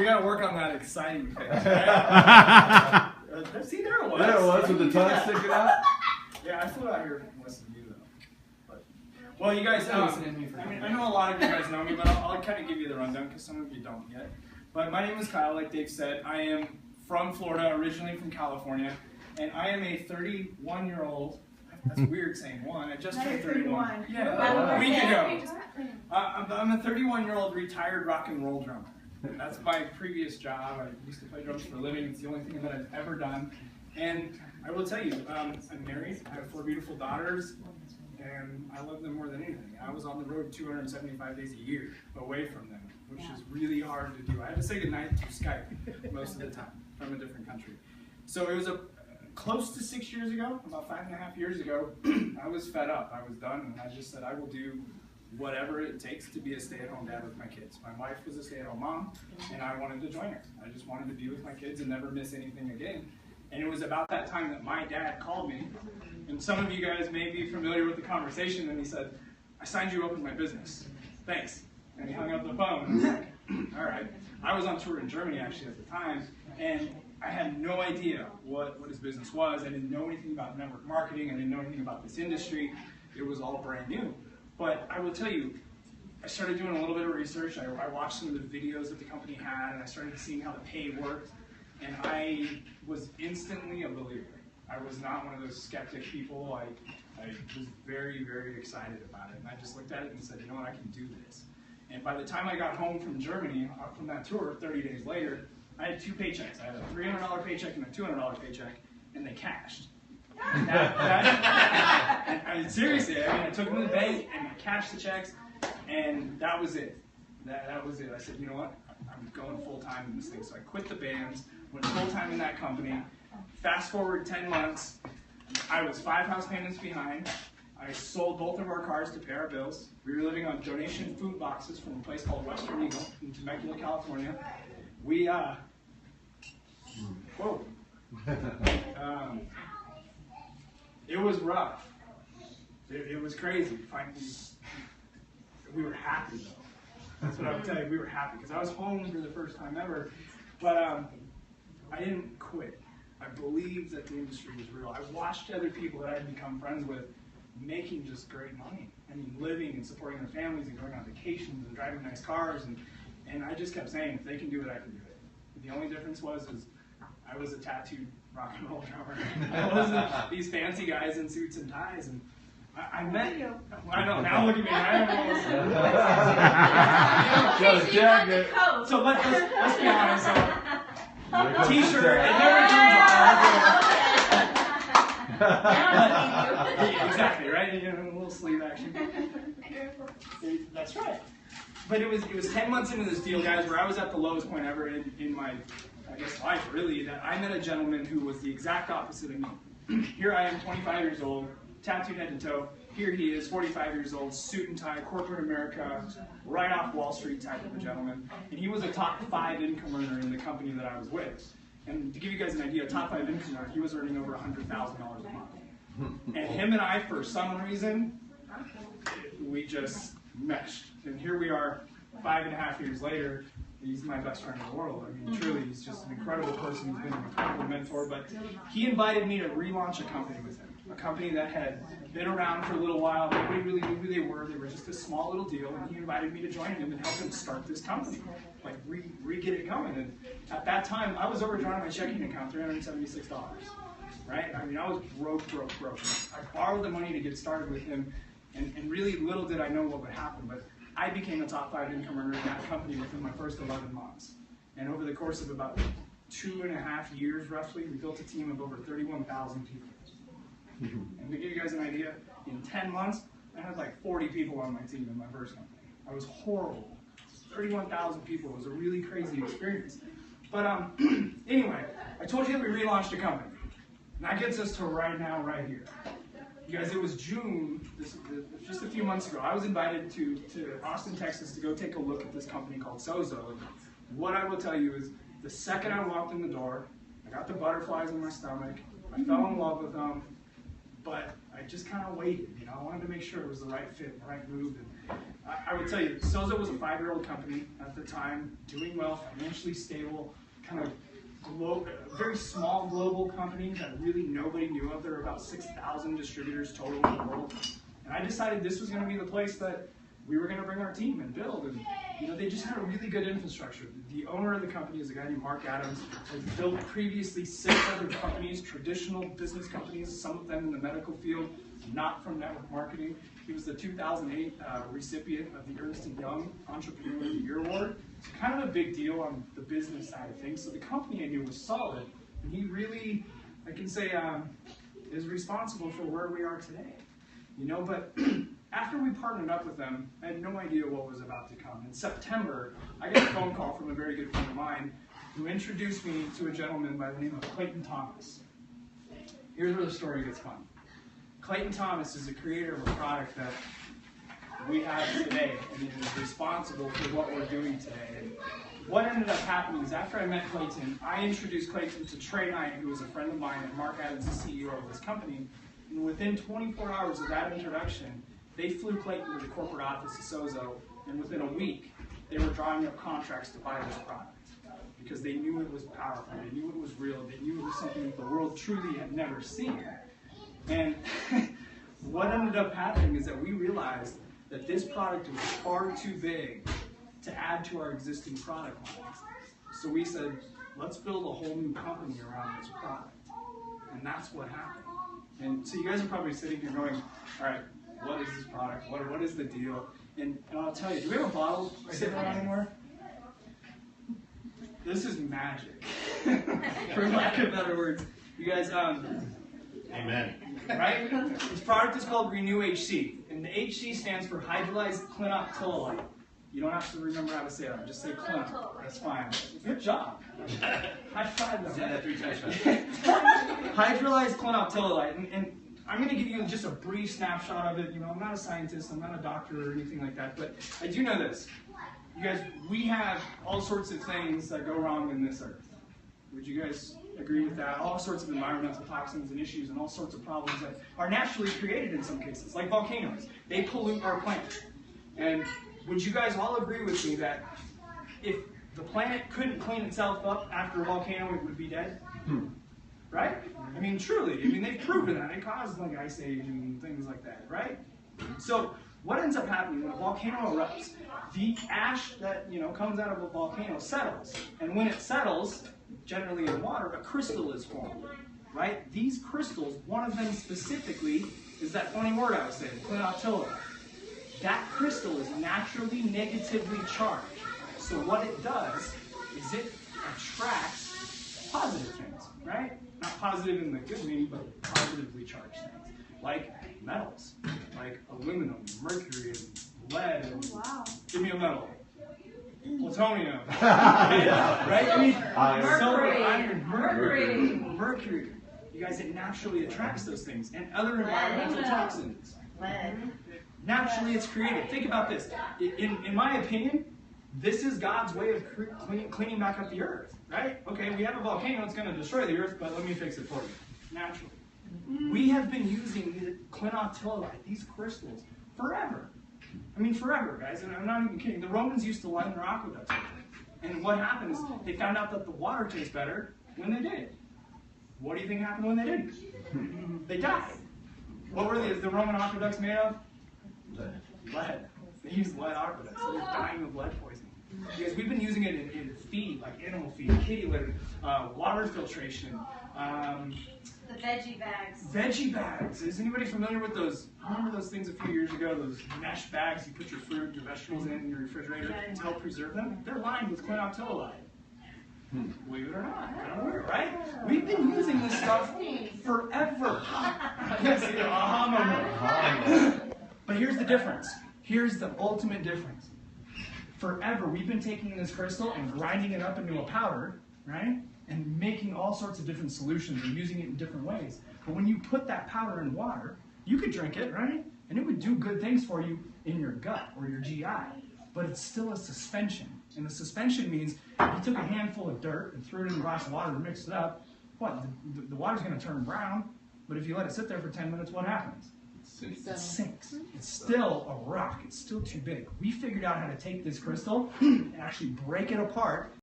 gotta work on that exciting thing. Right? See, there it was. There it was with the tongue sticking out. Yeah, I flew out here to listen to you though. But, well, you guys, I know a lot of you guys know me, but I'll kind of give you the rundown because some of you don't yet. But my name is Kyle, like Dave said. I am from Florida, originally from California, and I am a 31-year-old. That's weird saying one. I just turned 31. Yeah, a week ago. I'm a 31-year-old retired rock and roll drummer. That's my previous job. I used to play drums for a living. It's the only thing that I've ever done. And I will tell you, I'm married. I have 4 beautiful daughters, and I love them more than anything. I was on the road 275 days a year away from them, which is really hard to do. I had to say goodnight to Skype most of the time from a different country. So it was close to 6 years ago, about 5.5 years ago, I was fed up. I was done, and I just said I will do whatever it takes to be a stay-at-home dad with my kids. My wife was a stay-at-home mom, and I wanted to join her. I just wanted to be with my kids and never miss anything again. And it was about that time that my dad called me, and some of you guys may be familiar with the conversation, and he said, I signed you up in my business. Thanks. And he hung up the phone. I was like, all right. I was on tour in Germany, actually, at the time, and I had no idea what his business was. I didn't know anything about network marketing. I didn't know anything about this industry. It was all brand new. But I will tell you, I started doing a little bit of research. I watched some of the videos that the company had, and I started seeing how the pay worked. And I was instantly a believer. I was not one of those skeptic people. I was very, very excited about it. And I just looked at it and said, you know what, I can do this. And by the time I got home from Germany, from that tour, 30 days later, I had 2 paychecks. I had a $300 paycheck and a $200 paycheck, and they cashed. And seriously, I took them to the bank and I cashed the checks, and that was it. That was it. I said, you know what? I'm going full time in this thing. So I quit the bands, went full time in that company. Fast forward 10 months, I was 5 house payments behind. I sold both of our cars to pay our bills. We were living on donation food boxes from a place called Western Eagle in Temecula, California. We, it was rough. It was crazy. Finally, we were happy though. That's what I would tell you. We were happy because I was home for the first time ever. But I didn't quit. I believed that the industry was real. I watched other people that I had become friends with making just great money. I mean, living and supporting their families and going on vacations and driving nice cars. And I just kept saying, if they can do it, I can do it. The only difference was I was a tattooed rock and roll drummer. I wasn't these fancy guys in suits and ties. And I met, I know, now look at me. So let's be honest. T-shirt, it never comes off. Exactly, right? You know, a little sleeve action. That's right. But it was 10 months into this deal, guys, where I was at the lowest point ever in my, I guess, life, really, that I met a gentleman who was the exact opposite of me. Here I am, 25 years old, tattooed head to toe. Here he is, 45 years old, suit and tie, corporate America, right off Wall Street type of a gentleman. And he was a top 5 income earner in the company that I was with. And to give you guys an idea, a top 5 income earner, he was earning over $100,000 a month. And him and I, for some reason, we just meshed. And here we are, 5.5 years later. He's my best friend in the world. I mean, truly, he's just an incredible person. He's been an incredible mentor. But he invited me to relaunch a company with him. A company that had been around for a little while. Nobody really knew who they were. They were just a small little deal. And he invited me to join him and help him start this company. Like, re-get it going. And at that time, I was overdrawing my checking account, $376. Right? I mean, I was broke. I borrowed the money to get started with him. And really little did I know what would happen. But I became a top 5 income earner in that company within my first 11 months. And over the course of about 2.5 years, roughly, we built a team of over 31,000 people. And to give you guys an idea, in 10 months, I had like 40 people on my team in my first company. I was horrible. 31,000 people. It was a really crazy experience. But anyway, I told you that we relaunched a company. And that gets us to right now, right here. You guys, it was June, just a few months ago. I was invited to Austin, Texas to go take a look at this company called Sozo. And what I will tell you is, the second I walked in the door, I got the butterflies in my stomach. I fell in love with them. but I just kind of waited. You know, I wanted to make sure it was the right fit, the right move. And I would tell you, Sozo was a 5-year-old company at the time, doing well, financially stable, kind of very small global company that really nobody knew of. There were about 6,000 distributors total in the world. And I decided this was going to be the place that we were going to bring our team and build. And you know, they just had a really good infrastructure. The owner of the company is a guy named Mark Adams, who had built previously 6 other companies, traditional business companies, some of them in the medical field, not from network marketing. He was the 2008 recipient of the Ernst & Young Entrepreneur of the Year Award. It's kind of a big deal on the business side of things. So the company I knew was solid, and he really, I can say, is responsible for where we are today. You know, but after we partnered up with them, I had no idea what was about to come. In September, I got a phone call from a very good friend of mine who introduced me to a gentleman by the name of Clayton Thomas. Here's where the story gets fun. Clayton Thomas is the creator of a product that we have today and is responsible for what we're doing today. And what ended up happening is after I met Clayton, I introduced Clayton to Trey Knight, who was a friend of mine, and Mark Adams, the CEO of this company. And within 24 hours of that introduction, they flew Clayton to the corporate office of Sozo, and within a week, they were drawing up contracts to buy this product because they knew it was powerful, they knew it was real, they knew it was something that the world truly had never seen. And what ended up happening is that we realized that this product was far too big to add to our existing product lines. So we said, let's build a whole new company around this product. And that's what happened. And so you guys are probably sitting here going, all right, what is this product? What is the deal? And I'll tell you, do we have a bottle sitting around anymore? This is magic, for lack of better words. You guys, Amen. Right? This product is called Renew HC, and the HC stands for hydrolyzed clinoptilolite. You don't have to remember how to say that. Just say clinop. That's fine. Good job. High five them. Say that 3 times fast. Hydrolyzed clinoptilolite, and I'm going to give you just a brief snapshot of it. You know, I'm not a scientist, I'm not a doctor or anything like that, but I do know this. You guys, we have all sorts of things that go wrong in this earth. Would you guys agree with that? All sorts of environmental toxins and issues and all sorts of problems that are naturally created in some cases, like volcanoes. They pollute our planet. And would you guys all agree with me that if the planet couldn't clean itself up after a volcano, it would be dead? Right? I mean, truly. I mean, they've proven that. It causes like ice age and things like that, right? So what ends up happening when a volcano erupts? The ash that, you know, comes out of a volcano settles. And when it settles, generally in water, a crystal is formed, right? These crystals, one of them specifically is that funny word I was saying, clinoptilolite. That crystal is naturally negatively charged. So what it does is it attracts positive things, right? Not positive in the good meaning, but positively charged things. Like metals, like aluminum, mercury, and lead. And give me a metal. Plutonium. Right? I mean, silver, iron, mercury. You guys, it naturally attracts those things. And other environmental toxins. Naturally, it's created. Think about this. In my opinion, this is God's way of cleaning back up the earth. Right? Okay, we have a volcano, it's going to destroy the earth, but let me fix it for you. Naturally. We have been using the clinoptilolite, these crystals, forever. I mean, forever, guys, and I'm not even kidding. The Romans used to line their aqueducts with it. And what happened is they found out that the water tastes better when they did. What do you think happened when they didn't? They died. What were the Roman aqueducts made of? Lead. They used lead aqueducts. So they're dying of lead poisoning. Because we've been using it in feed, like animal feed, kitty litter, water filtration. The veggie bags. Veggie bags. Is anybody familiar with those? Remember those things a few years ago? Those mesh bags you put your fruit, your vegetables in your refrigerator to help preserve them? They're lined with clinoptilolite. Believe it or not. Kind of weird, right? We've been using this stuff forever. Yes, aha moment. But here's the difference. Here's the ultimate difference. Forever, we've been taking this crystal and grinding it up into a powder, right? And making all sorts of different solutions and using it in different ways. But when you put that powder in water, you could drink it, right? And it would do good things for you in your gut or your GI. But it's still a suspension. And the suspension means if you took a handful of dirt and threw it in a glass of water and mixed it up, what? The water's going to turn brown. But if you let it sit there for 10 minutes, what happens? It sinks. It's still a rock. It's still too big. We figured out how to take this crystal and actually break it apart